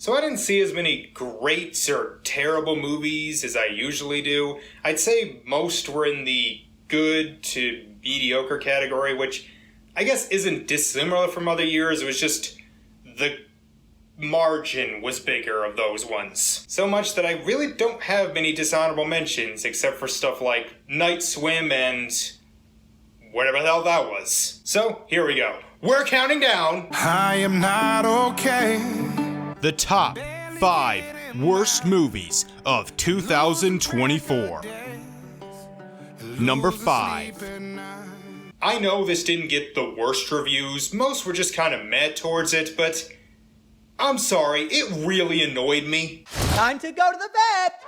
So I didn't see as many great or terrible movies as I usually do. I'd say most were in the good to mediocre category, which I guess isn't dissimilar from other years. It was just the margin was bigger of those ones. So much that I really don't have many dishonorable mentions except for stuff like Night Swim and whatever the hell that was. So here we go. We're counting down. I am not okay. The top 5 worst movies of 2024. Number 5. I know this didn't get the worst reviews. Most were just kind of meh towards it, but I'm sorry, it really annoyed me. Time to go to the vet!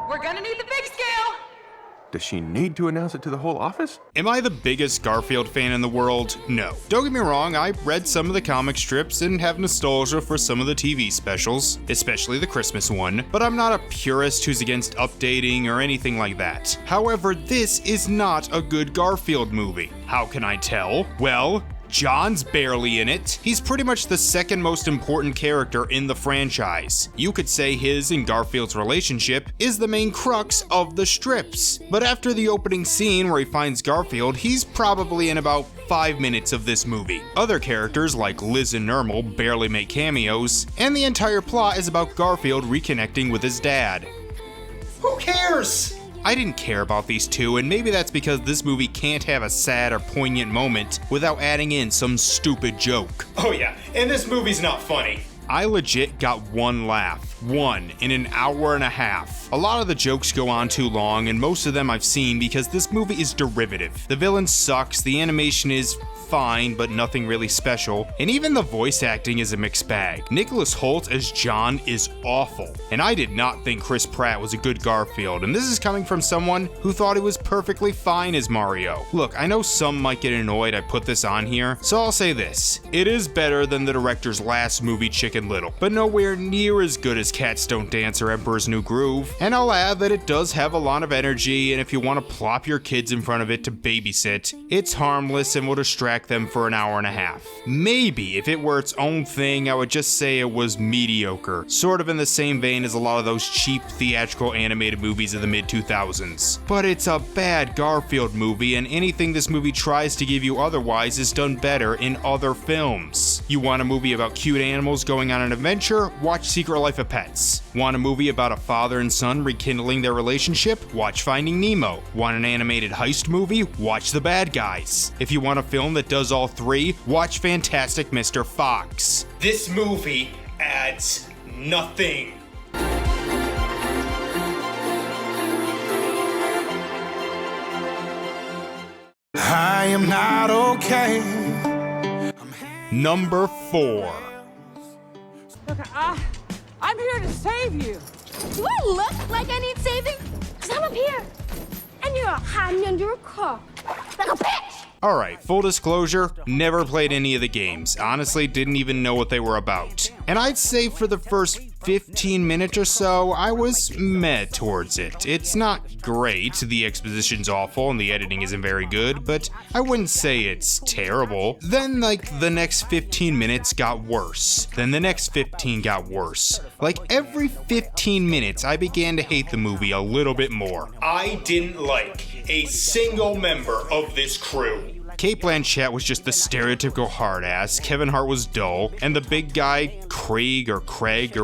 We're gonna need the big scale! Does she need to announce it to the whole office? Am I the biggest Garfield fan in the world? No. Don't get me wrong, I read some of the comic strips and have nostalgia for some of the TV specials, especially the Christmas one, but I'm not a purist who's against updating or anything like that. However, this is not a good Garfield movie. How can I tell? Well, John's barely in it. He's pretty much the second most important character in the franchise. You could say his and Garfield's relationship is the main crux of the strips. But after the opening scene where he finds Garfield, he's probably in about 5 minutes of this movie. Other characters like Liz and Nermal barely make cameos, and the entire plot is about Garfield reconnecting with his dad. Who cares? I didn't care about these two, and maybe that's because this movie can't have a sad or poignant moment without adding in some stupid joke. Oh yeah, and this movie's not funny. I legit got one laugh. One in an hour and a half. A lot of the jokes go on too long, and most of them I've seen because this movie is derivative. The villain sucks, the animation is fine, but nothing really special, and even the voice acting is a mixed bag. Nicholas Hoult as John is awful, and I did not think Chris Pratt was a good Garfield, and this is coming from someone who thought he was perfectly fine as Mario. Look, I know some might get annoyed I put this on here, so I'll say this. It is better than the director's last movie, Chicken Little, but nowhere near as good as Cats Don't Dance or Emperor's New Groove, and I'll add that it does have a lot of energy, and if you want to plop your kids in front of it to babysit, it's harmless and will distract them for an hour and a half. Maybe if it were its own thing, I would just say it was mediocre, sort of in the same vein as a lot of those cheap theatrical animated movies of the mid-2000s. But it's a bad Garfield movie, and anything this movie tries to give you otherwise is done better in other films. You want a movie about cute animals going on an adventure? Watch Secret Life of Pets. Want a movie about a father and son rekindling their relationship? Watch Finding Nemo. Want an animated heist movie? Watch The Bad Guys. If you want a film that does all three, watch Fantastic Mr. Fox. This movie adds nothing. I am not okay. Number 4. Look, I'm here to save you. Do I look like I need saving? Because I'm up here, and you're hiding under a car, like a bitch. Alright, full disclosure, never played any of the games. Honestly, didn't even know what they were about. And I'd say for the first 15 minutes or so, I was meh towards it. It's not great, the exposition's awful and the editing isn't very good, but I wouldn't say it's terrible. Then, the next 15 minutes got worse. Then the next 15 got worse. Every 15 minutes, I began to hate the movie a little bit more. I didn't like a single member of this crew. Cate Blanchett was just the stereotypical hard ass, Kevin Hart was dull, and the big guy, Craig or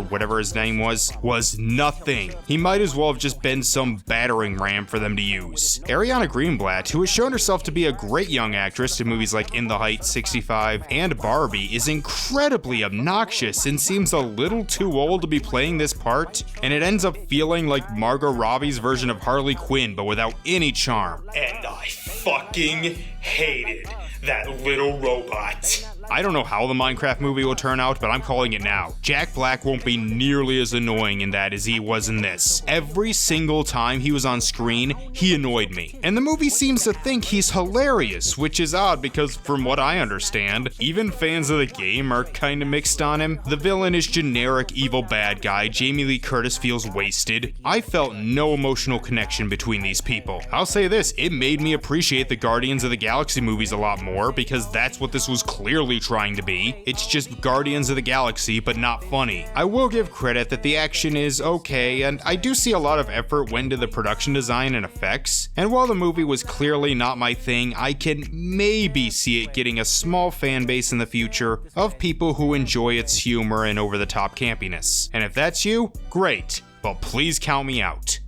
whatever his name was nothing. He might as well have just been some battering ram for them to use. Ariana Greenblatt, who has shown herself to be a great young actress in movies like In the Heights, 65, and Barbie, is incredibly obnoxious and seems a little too old to be playing this part, and it ends up feeling like Margot Robbie's version of Harley Quinn, but without any charm. And I fucking hated that little robot. I don't know how the Minecraft movie will turn out, but I'm calling it now. Jack Black won't be nearly as annoying in that as he was in this. Every single time he was on screen, he annoyed me. And the movie seems to think he's hilarious, which is odd because from what I understand, even fans of the game are kinda mixed on him. The villain is generic evil bad guy. Jamie Lee Curtis feels wasted. I felt no emotional connection between these people. I'll say this, it made me appreciate the Guardians of the Galaxy movies a lot more because that's what this was clearly clearly trying to be. It's just Guardians of the Galaxy, but not funny. I will give credit that the action is okay, and I do see a lot of effort went into the production design and effects. And while the movie was clearly not my thing, I can maybe see it getting a small fan base in the future of people who enjoy its humor and over-the-top campiness. And if that's you, great, but please count me out.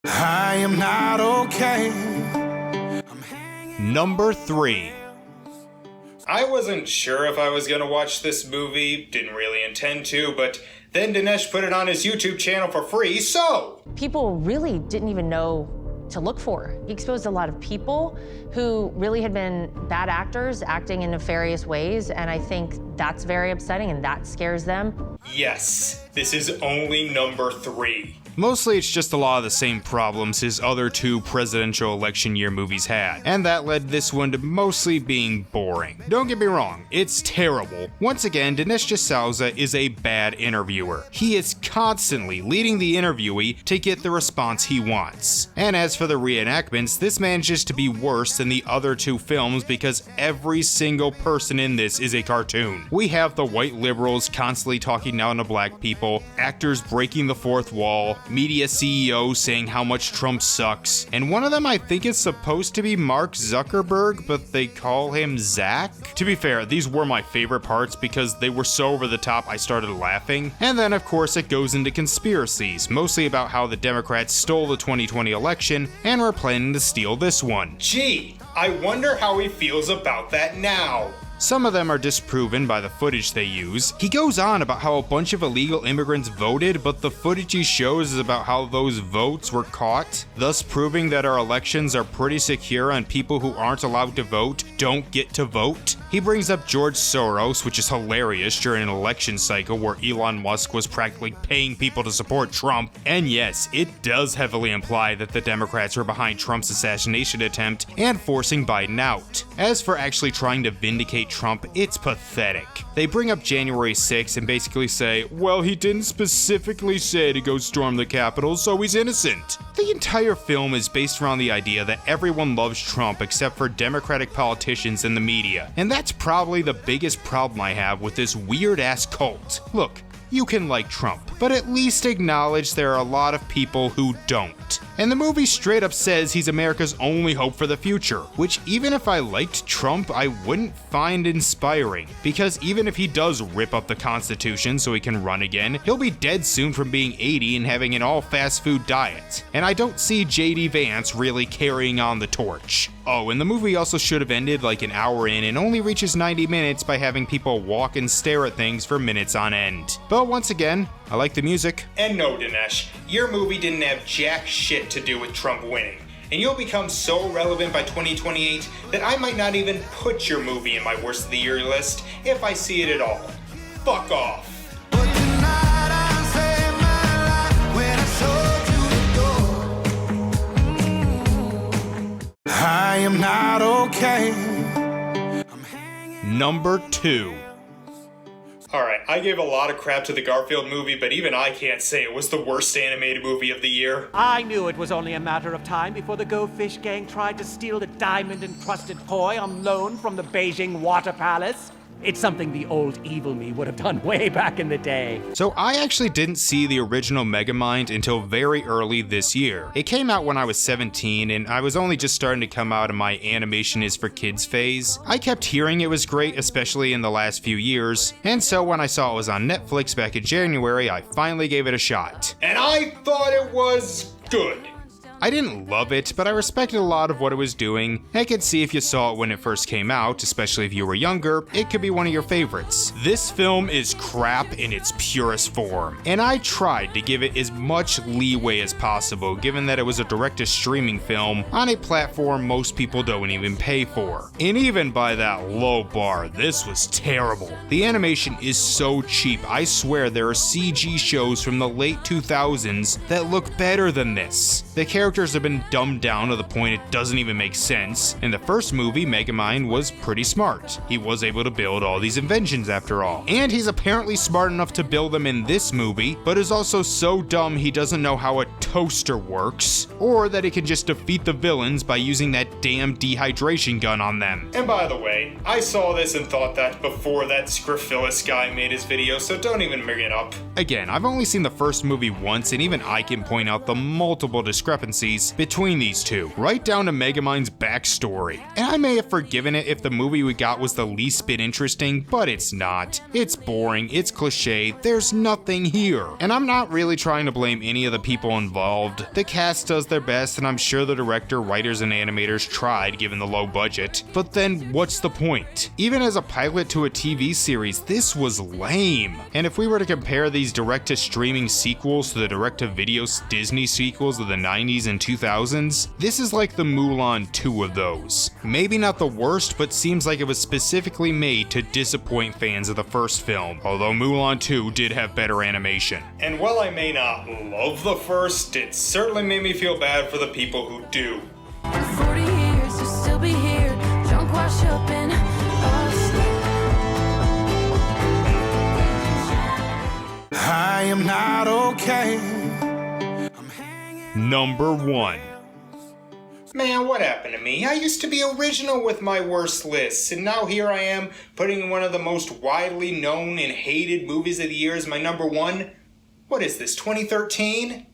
I am not okay. Number 3. I wasn't sure if I was gonna watch this movie, didn't really intend to, but then Dinesh put it on his YouTube channel for free, so... People really didn't even know to look for. He exposed a lot of people who really had been bad actors acting in nefarious ways, and I think that's very upsetting and that scares them. Yes, this is only number 3. Mostly it's just a lot of the same problems his other 2 presidential election year movies had, and that led this one to mostly being boring. Don't get me wrong, it's terrible. Once again, Dinesh D'Souza is a bad interviewer. He is constantly leading the interviewee to get the response he wants. And as for the reenactments, this manages to be worse than the other 2 films because every single person in this is a cartoon. We have the white liberals constantly talking down to black people, actors breaking the fourth wall, media CEOs saying how much Trump sucks, and one of them I think is supposed to be Mark Zuckerberg, but they call him Zach. To be fair, these were my favorite parts because they were so over the top I started laughing. And then of course it goes into conspiracies, mostly about how the Democrats stole the 2020 election and were planning to steal this one. Gee, I wonder how he feels about that now. Some of them are disproven by the footage they use. He goes on about how a bunch of illegal immigrants voted, but the footage he shows is about how those votes were caught, thus proving that our elections are pretty secure and people who aren't allowed to vote don't get to vote. He brings up George Soros, which is hilarious during an election cycle where Elon Musk was practically paying people to support Trump. And yes, it does heavily imply that the Democrats were behind Trump's assassination attempt and forcing Biden out. As for actually trying to vindicate Trump, it's pathetic. They bring up January 6th and basically say, well, he didn't specifically say to go storm the Capitol, so he's innocent. The entire film is based around the idea that everyone loves Trump except for Democratic politicians and the media, and that's probably the biggest problem I have with this weird-ass cult. Look, you can like Trump, but at least acknowledge there are a lot of people who don't. And the movie straight up says he's America's only hope for the future, which even if I liked Trump, I wouldn't find inspiring, because even if he does rip up the Constitution so he can run again, he'll be dead soon from being 80 and having an all fast food diet. And I don't see JD Vance really carrying on the torch. Oh, and the movie also should have ended like an hour in and only reaches 90 minutes by having people walk and stare at things for minutes on end. But once again, I like the music. And no, Dinesh, your movie didn't have jack shit to do with Trump winning. And you'll become so relevant by 2028 that I might not even put your movie in my worst of the year list if I see it at all. Fuck off. I am not okay. Number 2. Alright, I gave a lot of crap to the Garfield movie, but even I can't say it was the worst animated movie of the year. I knew it was only a matter of time before the Go Fish gang tried to steal the diamond-encrusted koi on loan from the Beijing Water Palace. It's something the old evil me would have done way back in the day. So I actually didn't see the original Megamind until very early this year. It came out when I was 17 and I was only just starting to come out of my animation is for kids phase. I kept hearing it was great, especially in the last few years, and so when I saw it was on Netflix back in January, I finally gave it a shot. And I thought it was good. I didn't love it, but I respected a lot of what it was doing. I could see if you saw it when it first came out, especially if you were younger, it could be one of your favorites. This film is crap in its purest form, and I tried to give it as much leeway as possible given that it was a direct-to-streaming film on a platform most people don't even pay for. And even by that low bar, this was terrible. The animation is so cheap, I swear there are CG shows from the late 2000s that look better than this. The characters characters have been dumbed down to the point it doesn't even make sense. In the first movie, Megamind was pretty smart. He was able to build all these inventions after all. And he's apparently smart enough to build them in this movie, but is also so dumb he doesn't know how a toaster works, or that he can just defeat the villains by using that damn dehydration gun on them. And by the way, I saw this and thought that before that Scrophilus guy made his video, so don't even bring it up. Again, I've only seen the first movie once, and even I can point out the multiple discrepancies between these two, right down to Megamind's backstory. And I may have forgiven it if the movie we got was the least bit interesting, but it's not. It's boring, it's cliche, there's nothing here. And I'm not really trying to blame any of the people involved. The cast does their best, and I'm sure the director, writers, and animators tried given the low budget. But then what's the point? Even as a pilot to a TV series, this was lame. And if we were to compare these direct-to-streaming sequels to the direct-to-video Disney sequels of the 90s and 2000s, this is like the Mulan 2 of those. Maybe not the worst, but seems like it was specifically made to disappoint fans of the first film, although Mulan 2 did have better animation. And while I may not love the first, it certainly made me feel bad for the people who do. 40 years to still be here, drunk, wash up in us. I am not okay. Number 1. Man, what happened to me? I used to be original with my worst lists, and now here I am putting one of the most widely known and hated movies of the year as my number 1. What is this, 2013?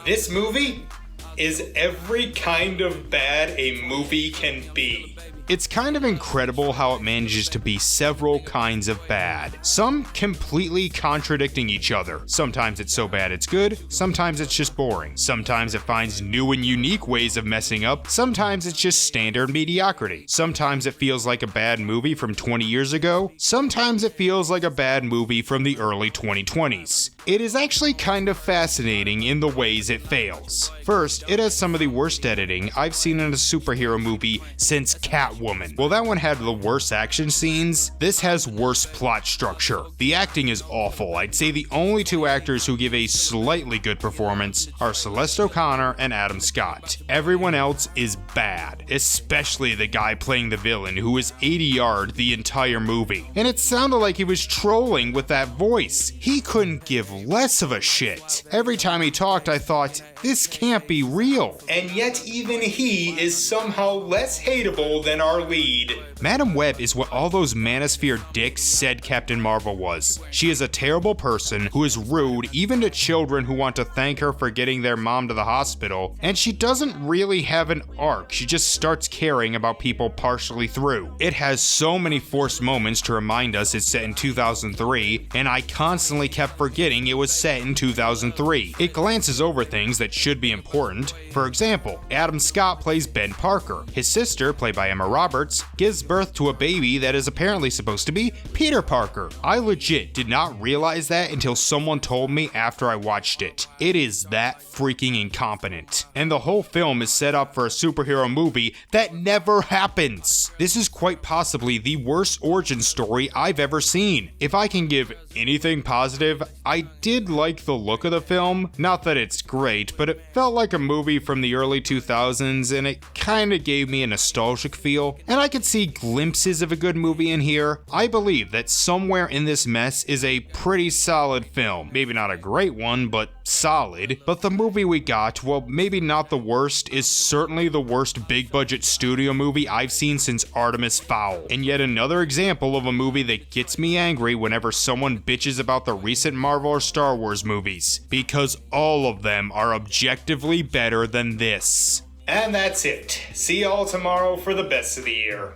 This movie is every kind of bad a movie can be. It's kind of incredible how it manages to be several kinds of bad, some completely contradicting each other. Sometimes it's so bad it's good, sometimes it's just boring, sometimes it finds new and unique ways of messing up, sometimes it's just standard mediocrity, sometimes it feels like a bad movie from 20 years ago, sometimes it feels like a bad movie from the early 2020s. It is actually kind of fascinating in the ways it fails. First, it has some of the worst editing I've seen in a superhero movie since Catwoman. While that one had the worst action scenes, this has worse plot structure. The acting is awful. I'd say the only two actors who give a slightly good performance are Celeste O'Connor and Adam Scott. Everyone else is bad, especially the guy playing the villain who is 80-yard the entire movie. And it sounded like he was trolling with that voice. He couldn't give less of a shit. Every time he talked, I thought, this can't be real. And yet even he is somehow less hateable than our lead. Madam Web is what all those Manosphere dicks said Captain Marvel was. She is a terrible person who is rude even to children who want to thank her for getting their mom to the hospital, and she doesn't really have an arc. She just starts caring about people partially through. It has so many forced moments to remind us it's set in 2003, and I constantly kept forgetting it was set in 2003. It glances over things that should be important. For example, Adam Scott plays Ben Parker. His sister, played by Emma Roberts, gives birth to a baby that is apparently supposed to be Peter Parker. I legit did not realize that until someone told me after I watched it. It is that freaking incompetent. And the whole film is set up for a superhero movie that never happens. This is quite possibly the worst origin story I've ever seen. If I can give anything positive, I did like the look of the film. Not that it's great, but it felt like a movie from the early 2000s, and it kinda gave me a nostalgic feel. And I could see glimpses of a good movie in here. I believe that somewhere in this mess is a pretty solid film. Maybe not a great one, but solid. But the movie we got, well, maybe not the worst, is certainly the worst big budget studio movie I've seen since Artemis Fowl. And yet another example of a movie that gets me angry whenever someone bitches about the recent Marvel or Star Wars movies, because all of them are objectively better than this. And that's it. See y'all tomorrow for the best of the year.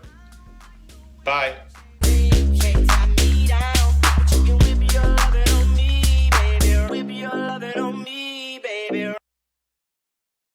Bye.